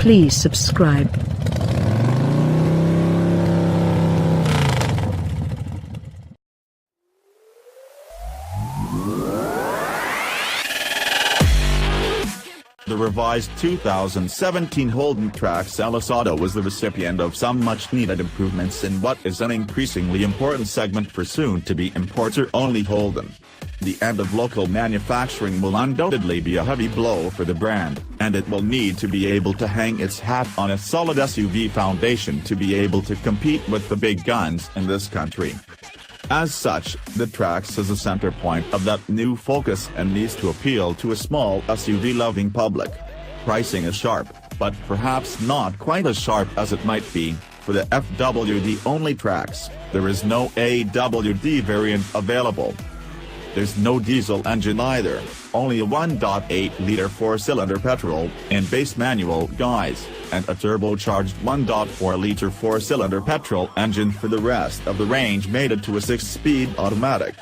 Please subscribe. The revised 2017 Holden Trax LS Auto was the recipient of some much-needed improvements in what is an increasingly important segment for soon-to-be importer-only Holden. The end of local manufacturing will undoubtedly be a heavy blow for the brand, and it will need to be able to hang its hat on a solid SUV foundation to be able to compete with the big guns in this country. As such, the Trax is a center point of that new focus and needs to appeal to a small SUV-loving public. Pricing is sharp, but perhaps not quite as sharp as it might be. For the FWD-only Trax, there is no AWD variant available. There's no diesel engine either, only a 1.8-liter four-cylinder petrol in base manual guise, and a turbocharged 1.4-liter four-cylinder petrol engine for the rest of the range mated to a 6-speed automatic.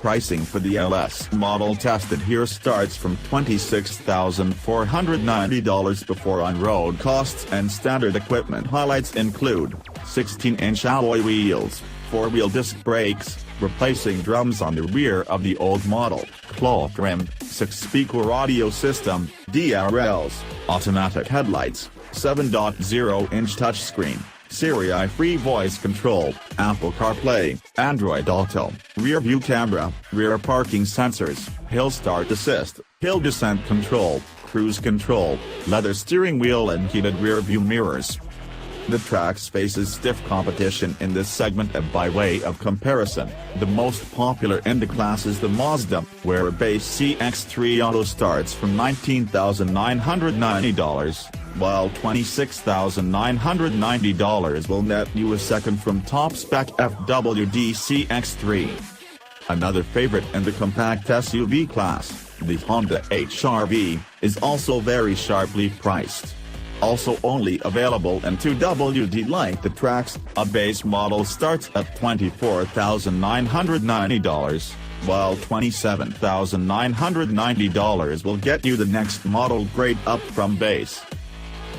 Pricing for the LS model tested here starts from $26,490 before on-road costs, and standard equipment highlights include 16-inch alloy wheels, 4-wheel disc brakes, replacing drums on the rear of the old model, cloth rim, 6-speaker audio system, DRLs, automatic headlights, 7.0-inch touchscreen, Siri-free voice control, Apple CarPlay, Android Auto, rear-view camera, rear parking sensors, hill start assist, hill descent control, cruise control, leather steering wheel and heated rear-view mirrors. The Trax faces stiff competition in this segment, and by way of comparison, the most popular in the class is the Mazda, where a base CX-3 Auto starts from $19,990, while $26,990 will net you a second from top-spec FWD CX-3. Another favorite in the compact SUV class, the Honda HR-V, is also very sharply priced. Also only available in 2WD like the Trax, a base model starts at $24,990, while $27,990 will get you the next model grade up from base.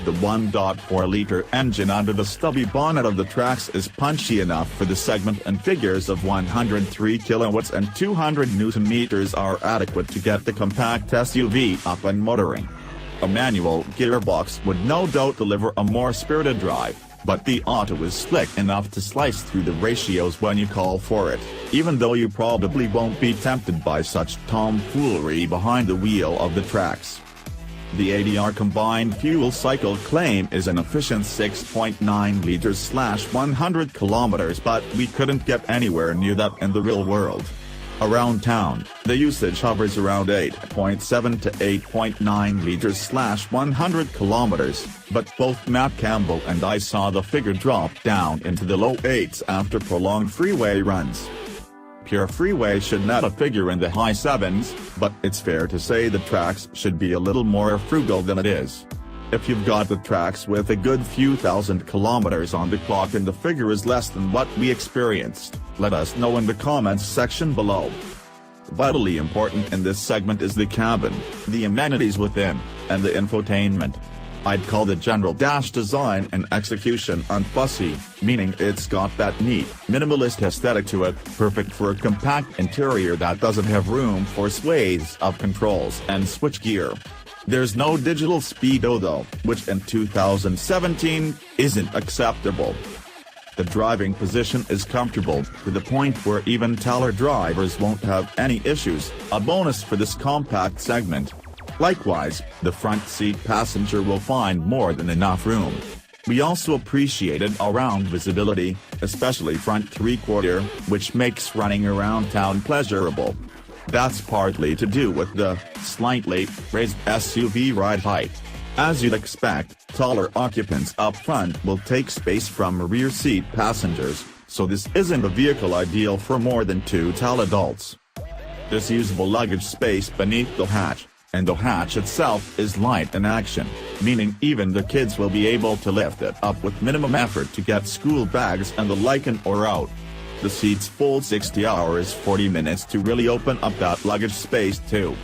The 1.4-liter engine under the stubby bonnet of the Trax is punchy enough for the segment, and figures of 103 kilowatts and 200 Newton-meters are adequate to get the compact SUV up and motoring. A manual gearbox would no doubt deliver a more spirited drive, but the Auto is slick enough to slice through the ratios when you call for it, even though you probably won't be tempted by such tomfoolery behind the wheel of the Trax. The ADR combined fuel cycle claim is an efficient 6.9 liters/100 kilometers, but we couldn't get anywhere near that in the real world. Around town, the usage hovers around 8.7 to 8.9 liters/100 kilometers, but both Matt Campbell and I saw the figure drop down into the low 8s after prolonged freeway runs. Pure freeway should net a figure in the high 7s, but it's fair to say the Trax should be a little more frugal than it is. If you've got the Trax with a good few thousand kilometers on the clock and the figure is less than what we experienced, let us know in the comments section below. Vitally important in this segment is the cabin, the amenities within, and the infotainment. I'd call the general dash design and execution unfussy, meaning it's got that neat, minimalist aesthetic to it, perfect for a compact interior that doesn't have room for swathes of controls and switchgear. There's no digital speedo though, which in 2017 isn't acceptable. The driving position is comfortable, to the point where even taller drivers won't have any issues, a bonus for this compact segment. Likewise, the front seat passenger will find more than enough room. We also appreciated all-round visibility, especially front three-quarter, which makes running around town pleasurable. That's partly to do with the slightly raised SUV ride height. As you'd expect, taller occupants up front will take space from rear seat passengers, so this isn't a vehicle ideal for more than 2 tall adults. There's usable luggage space beneath the hatch, and the hatch itself is light in action, meaning even the kids will be able to lift it up with minimum effort to get school bags and the like in or out. The seats fold 60 hours 40 minutes to really open up that luggage space too.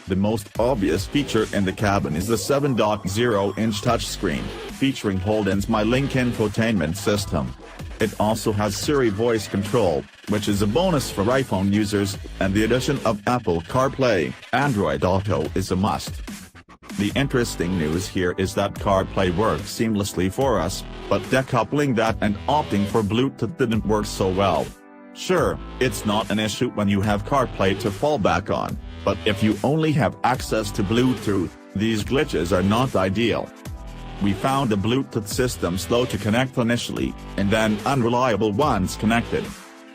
The most obvious feature in the cabin is the 7.0-inch touchscreen, featuring Holden's MyLink infotainment system. It also has Siri voice control, which is a bonus for iPhone users, and the addition of Apple CarPlay. Android Auto is a must. The interesting news here is that CarPlay works seamlessly for us, but decoupling that and opting for Bluetooth didn't work so well. Sure, it's not an issue when you have CarPlay to fall back on, but if you only have access to Bluetooth, these glitches are not ideal. We found the Bluetooth system slow to connect initially, and then unreliable once connected.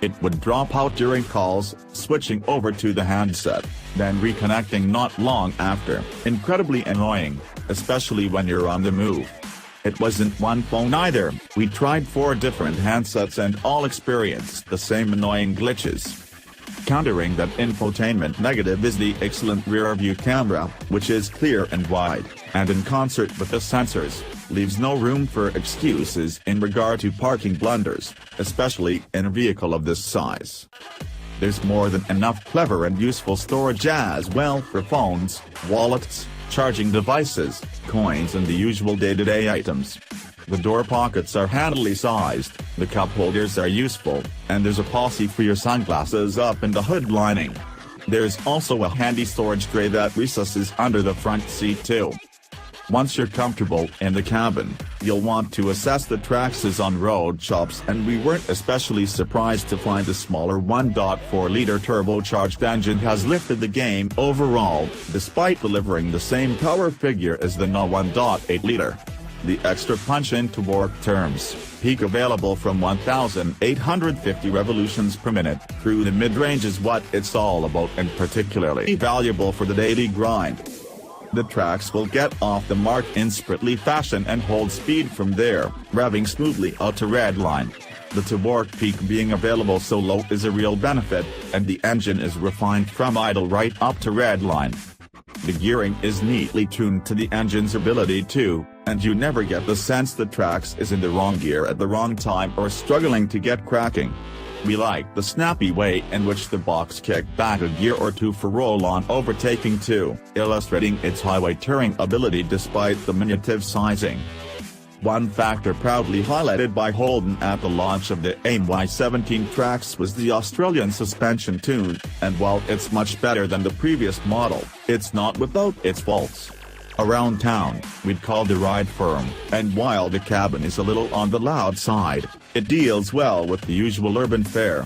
It would drop out during calls, switching over to the handset, then reconnecting not long after. Incredibly annoying, especially when you're on the move. It wasn't one phone either, we tried 4 different handsets and all experienced the same annoying glitches. Countering that infotainment negative is the excellent rear-view camera, which is clear and wide, and in concert with the sensors, leaves no room for excuses in regard to parking blunders, especially in a vehicle of this size. There's more than enough clever and useful storage as well for phones, wallets, charging devices, coins and the usual day-to-day items. The door pockets are handily sized, the cup holders are useful, and there's a posse for your sunglasses up in the hood lining. There's also a handy storage tray that recesses under the front seat too. Once you're comfortable in the cabin, you'll want to assess the Trax's on-road chops, and we weren't especially surprised to find the smaller 1.4-liter turbocharged engine has lifted the game overall, despite delivering the same power figure as the NA 1.8-liter. The extra punch in torque terms, peak available from 1,850 revolutions per minute through the mid-range is what it's all about, and particularly valuable for the daily grind. The Trax will get off the mark in sprintly fashion and hold speed from there, revving smoothly out to redline. The torque peak being available so low is a real benefit, and the engine is refined from idle right up to redline. The gearing is neatly tuned to the engine's ability to, and you never get the sense the Trax is in the wrong gear at the wrong time or struggling to get cracking. We like the snappy way in which the box kicked back a gear or two for roll-on overtaking too, illustrating its highway touring ability despite the diminutive sizing. One factor proudly highlighted by Holden at the launch of the MY17 Trax was the Australian suspension tune, and while it's much better than the previous model, it's not without its faults. Around town, we'd call the ride firm, and while the cabin is a little on the loud side, it deals well with the usual urban fare.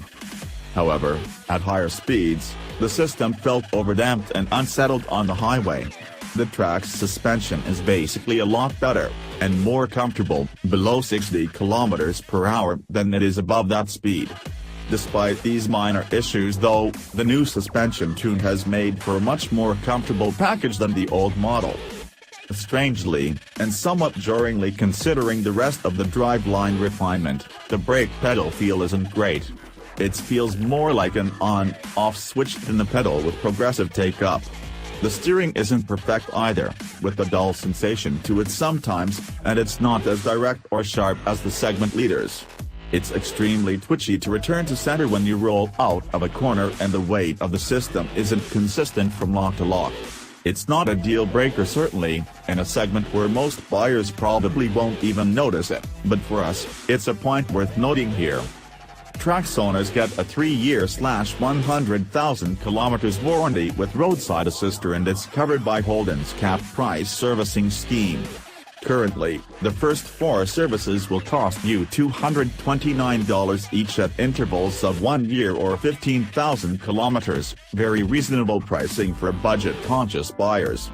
However, at higher speeds, the system felt overdamped and unsettled on the highway. The Trax suspension is basically a lot better, and more comfortable, below 60 km per hour than it is above that speed. Despite these minor issues though, the new suspension tune has made for a much more comfortable package than the old model. Strangely, and somewhat jarringly considering the rest of the driveline refinement, the brake pedal feel isn't great. It feels more like an on-off switch than the pedal with progressive take-up. The steering isn't perfect either, with a dull sensation to it sometimes, and it's not as direct or sharp as the segment leaders. It's extremely twitchy to return to center when you roll out of a corner, and the weight of the system isn't consistent from lock to lock. It's not a deal-breaker certainly, in a segment where most buyers probably won't even notice it, but for us, it's a point worth noting here. Trax owners get a 3-year/100,000 kilometers warranty with roadside assister, and it's covered by Holden's cap price servicing scheme. Currently, the first 4 services will cost you $229 each at intervals of 1 year or 15,000 kilometers, very reasonable pricing for budget-conscious buyers.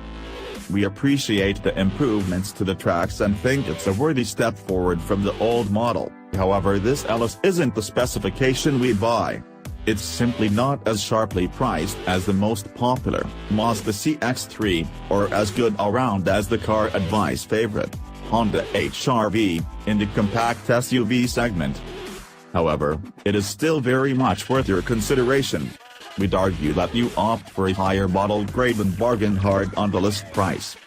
We appreciate the improvements to the Trax and think it's a worthy step forward from the old model. However, this LS isn't the specification we'd buy. It's simply not as sharply priced as the most popular Mazda CX-3, or as good all-round as the car advice favorite, Honda HR-V, in the compact SUV segment. However, it is still very much worth your consideration. We'd argue that you opt for a higher model grade and bargain hard on the list price.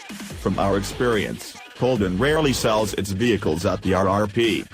From our experience, Holden rarely sells its vehicles at the RRP.